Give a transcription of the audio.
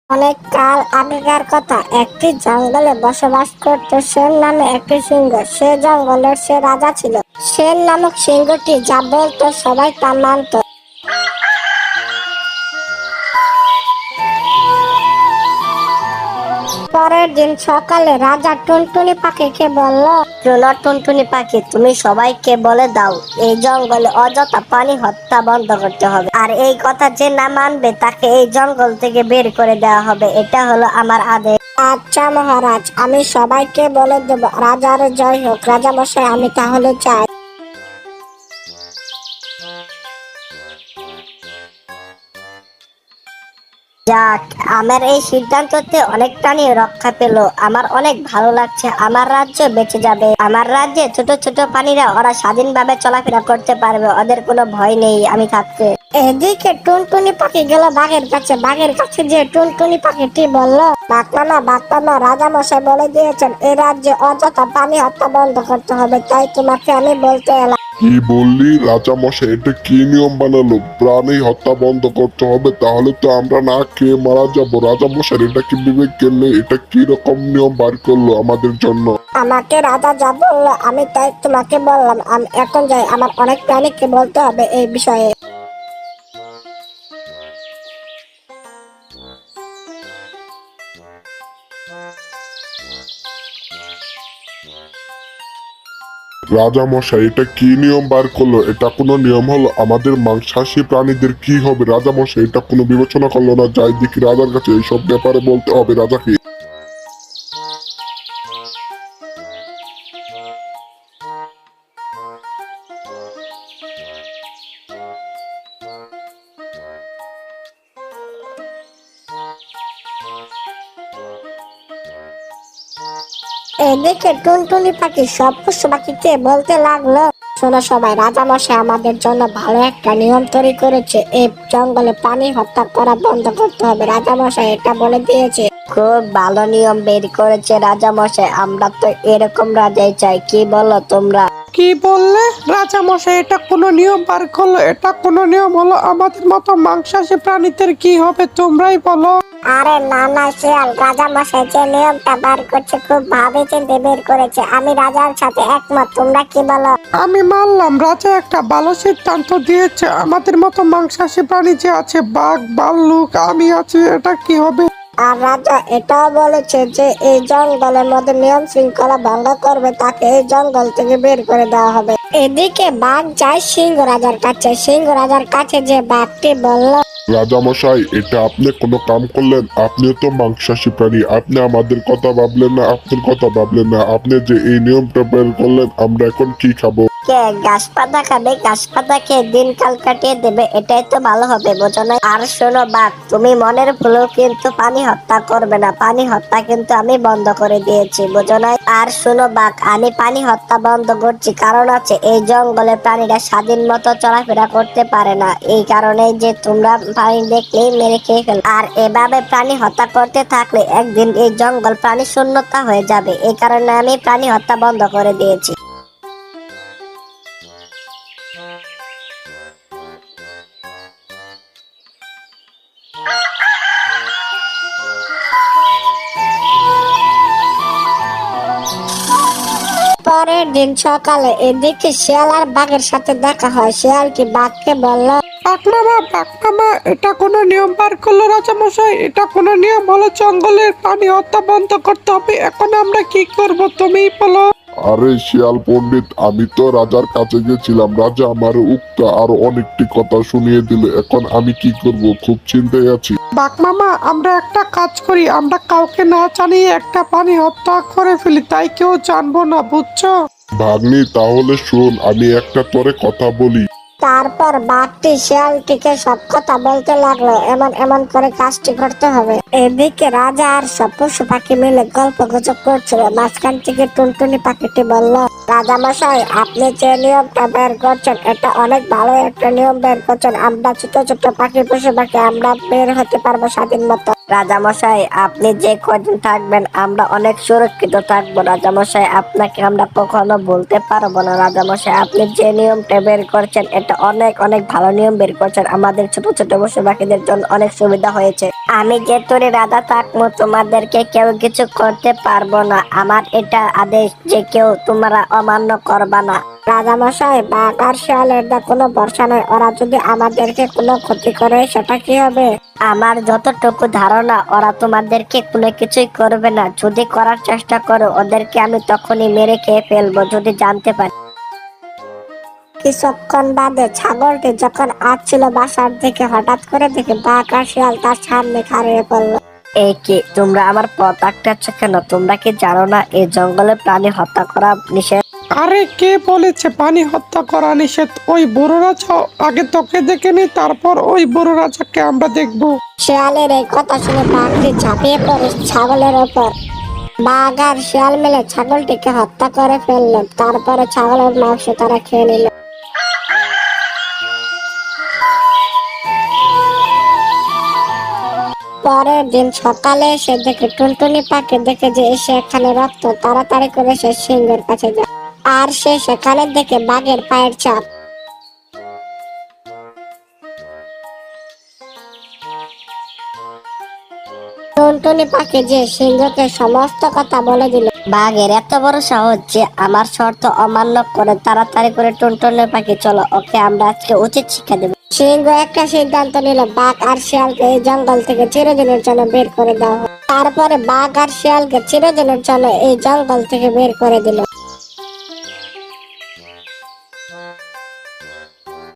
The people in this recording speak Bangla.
অনেক কাল আগেকার কথা, একটি জঙ্গলে বসবাস করত সেন নামে একটি সিংহ। সে জঙ্গলের সে রাজা ছিল। সেন নামক সিংহটি যা বলতো সবাই তা মানত। পরের দিন সকালে রাজা টুনটুনি পাখিকে বলল, শোনো টুনটুনি পাখি, তুমি সবাইকে বলে দাও এই জঙ্গলে অযথা পানি হত্যা বন্ধ করতে হবে, আর এই কথা যে না মানবে তাকে এই জঙ্গল থেকে বের করে দেওয়া হবে। এটা হলো আমার আদেশ। আচ্ছা মহারাজ, আমি সবাইকে বলে দেব। রাজার জয় হোক। রাজা মশাই, আমি তাহলে চাই। যাক, আমার এই সিদ্ধান্ততে অনেক প্রাণী রক্ষা পেল। আমার অনেক ভালো লাগছে। আমার রাজ্য বেঁচে যাবে। আমার রাজ্যে ছোট ছোট প্রাণীরা ওরা স্বাধীনভাবে চলাফেরা করতে পারবে। ওদের কোনো ভয় নেই আমি থাকতে। এদিকে টুনটুনি পাখি গেল বাঘের কাছে। বাঘের কাছে যে টুনটুনি পাখিটি বলল, বাঘমামা, রাজা মশাই বলে দিয়েছেন এই রাজ্যে অযথা পানি হত্যা বন্ধ করতে হবে, তাই তোমাকে আমি বলতে এলাম। কি বললি রাজা মশাই? এটা কি নিয়ম বানালো? প্রাণী হত্যা বন্ধ করতে হবে? তাহলে তো আমরা না খেয়ে মারা যাব। রাজা মশাই, এটা কি বিবেক গেলে? এটা কি রকম নিয়ম বার করলো আমাদের জন্য? আমাকে রাজা যা বললো আমি তাই তোমাকে বললাম। আমি এখন যাই, আমার অনেক প্রাণীকে বলতে হবে এই বিষয়ে। রাজা মশাই, এটা কি নিয়ম বার করলো? এটা কোনো নিয়ম হলো? আমাদের মাংসাশী প্রাণীদের কি হবে? রাজা মশাই এটা কোনো বিবেচনা করলো না? যাই দেখি রাজার কাছে এইসব ব্যাপারে বলতে হবে রাজাকে। এদিকে টুনটুনি পাখি সব পশু পাখিকে বলতে লাগলো, শোনো সবাই, রাজা মশাই আমাদের জন্য ভালো একটা নিয়ম তৈরি করেছে। এই জঙ্গলে প্রাণী হত্যা করা বন্ধ করতে হবে। রাজা মশাই এটা বলে দিয়েছে। খুব ভালো নিয়ম বের করেছে রাজা মশাই। আমরা তো এরকম রাজাই চাই। কি বলো তোমরা? কি বললে রাজা মশাই? এটা কোনো নিয়ম বার করলো? এটা কোনো নিয়ম হলো? আমাদের মতো মাংসাশী প্রাণীদের কি হবে তোমরাই বলো। আরে না না শিয়াল, রাজা মশাই যে নিয়মটা বার করছে খুব ভাবে চিন্তে বের করেছে। আমি রাজার সাথে একমত। তোমরা কি বলো? আমি মানলাম, রাজা একটা ভালো সিদ্ধান্ত দিয়েছে। আমাদের মতো মাংসাশী প্রাণী যে আছে, বাঘ, ভাল্লুক, আমি আছি, এটা কি হবে? আর রাজা এটাও বলেছে যে এই জঙ্গলের মধ্যে নিয়ম শৃঙ্খলা ভঙ্গ করবে তাকে এই জঙ্গল থেকে বের করে দেওয়া হবে। এদিকে বাঘ যায় সিংহ রাজার কাছে। সিংহ রাজার কাছে যে বাঘটি বলল, রাজা মশাই, এটা আপনি কোনো কাম করলেন? আপনিও তো মাংসাশী প্রাণী। আপনি আমাদের কথা ভাবলেন না, আপনার কথা ভাবলেন না। আপনি যে এই নিয়মটা বের করলেন, আমরা এখন কি খাবো? কে ঘাস পাতা খাবে? ঘাস পাতা খেয়ে দিনকাল কাটিয়ে দেবে, এটাই তো ভালো হবে, বোঝো না? আর শোনো বাঘ, তুমি মনের ভুলেও কিন্তু পানি হত্যা করবে না। পানি হত্যা কিন্তু আমি বন্ধ করে দিয়েছি, বোঝো না? আর শোনো বাঘ, আমি পানি হত্যা বন্ধ করছি কারণ আছে, এই জঙ্গলে প্রাণীরা স্বাধীন মতো চলাফেরা করতে পারে না। এই কারণে যে তোমরা প্রাণী দেখলেই মেরে খেয়ে ফেল। আর এভাবে প্রাণী হত্যা করতে থাকলে একদিন এই জঙ্গল প্রাণী শূন্যতা হয়ে যাবে। এই কারণে আমি প্রাণী হত্যা বন্ধ করে দিয়েছি। পরের দিন সকালে এদিকে শিয়াল আর বাঘের সাথে দেখা হয়। শিয়াল কি বাঘকে বলল, বাঘমামা, এটা কোনো নিয়ম বার করলো রাজা মশাই? এটা কোনো নিয়ম হলো? জঙ্গলের প্রাণী হত্যা বন্ধ করতে হবে। এখন আমরা কি করব তুমিই বলো। আরে শিয়াল পণ্ডিত, আমি তো রাজার কাছে গেছিলাম। রাজা আমার উক্ত আরো অনেকটি কথা শুনিয়ে দিল। এখন আমি কি করব? খুব চিন্তায় আছি। বাঘমামা, আমরা একটা কাজ করি, আমরা কাউকে না জানিয়ে একটা প্রাণী হত্যা করে ফেলি, তাই কেউ জানবো না, বুঝছো? ভাগ্নি, তাহলে শোন, আমি একটা তোরে কথা বলি। তারপর বাঘটি শিয়ালটিকে সব কথা বলতে লাগলো। এমন এমন করে কাজটি করতে হবে। এদিকে রাজা আর সব পশু পাখি মিলে গল্প গুজব করছিল। মাঝখান থেকে টুনটুনি পাখিটি বলল, রাজা মশাই, আপনি যে নিয়মটা বের করছেন এটা অনেক ভালো একটা নিয়ম বের করছেন। আমরা ছোট ছোট পাখি পশু পাখি আমরা বের হতে পারবো স্বাধীন মতো। রাজা মশাই, আপনি যে কদিন থাকবেন আমরা অনেক সুরক্ষিত থাকবো। রাজা মশাই, আপনাকে আমরা কখনো বলতে পারবো না। রাজা মশাই, আপনি যে নিয়মটা বের করছেন এটা অনেক অনেক ভালো নিয়ম বের করছেন। আমাদের ছোট ছোট পশু পাখিদের জন্য অনেক সুবিধা হয়েছে। আমি যে তোরে রাজা থাকবো তোমাদেরকে কেউ কিছু করতে পারবো না। আমার এটা আদেশ যে কেউ তোমরা অমান্য করবা না। রাজা মশাই, বাঘ আর শিয়ালের দা কোনো ভরসা নয়। ওরা যদি আমাদেরকে কোনো ক্ষতি করে সেটা কি হবে? আমার যতটুকু ধারণা ওরা তোমাদেরকে কোনো কিছুই করবে না। যদি করার চেষ্টা করো ওদেরকে আমি তখনই মেরে খেয়ে ফেলবো যদি জানতে পারি। কিছুক্ষণ বাদে ছাগলটি যখন আসছিল বাসার দিকে, হঠাৎ করে দেখে বাঘ আর শিয়াল তার সামনে খাড়িয়ে পড়লো। এই কি, তোমরা আমার পথ আটকাচ্ছ কেন? তোমরা কি জানো না এই জঙ্গলে প্রাণী হত্যা করা নিষেধ? আরে কে বলেছে পানি হত্যা করা নিষেধ? ওই বুড়ো রাজা আগে তোকে দেখে নি, তারপর ওই বুড়ো রাজাকে আমরা দেখবো। শিয়ালের এই কথা শুনে বাঘটি ঝাঁপিয়ে পড়ে ছাগলের ওপর। বাঘ আর শিয়াল মিলে ছাগলটিকে হত্যা করে ফেললো। তারপরে ছাগলের মাংস তারা খেয়ে নিল। পরের দিন সকালে এসে দেখে টুনটুনি পাখি দেখে যে এসে এখানে রক্ত, তাড়াতাড়ি করে সে সিংহের কাছে যায়। আর সে সেখানে দেখে বাঘের পায়ের ছাপ। টুনটুনি পাখি যে সিংহকে সমস্ত কথা বলে দিল। বাঘের এত বড় সাহস যে আমার শর্ত অমান্য করে। তাড়াতাড়ি করে টুনটুনি পাখি চলো, ওকে আমরা আজকে উচিত শিক্ষা দেব। সিংহ একটা সিদ্ধান্ত নিল, বাঘ আর শিয়ালকে এই জঙ্গল থেকে চিরদিনের জন্য বের করে দেওয়া হবে। তারপরে বাঘ আর শিয়ালকে চিরদিনের জন্য এই জঙ্গল থেকে বের করে দিল।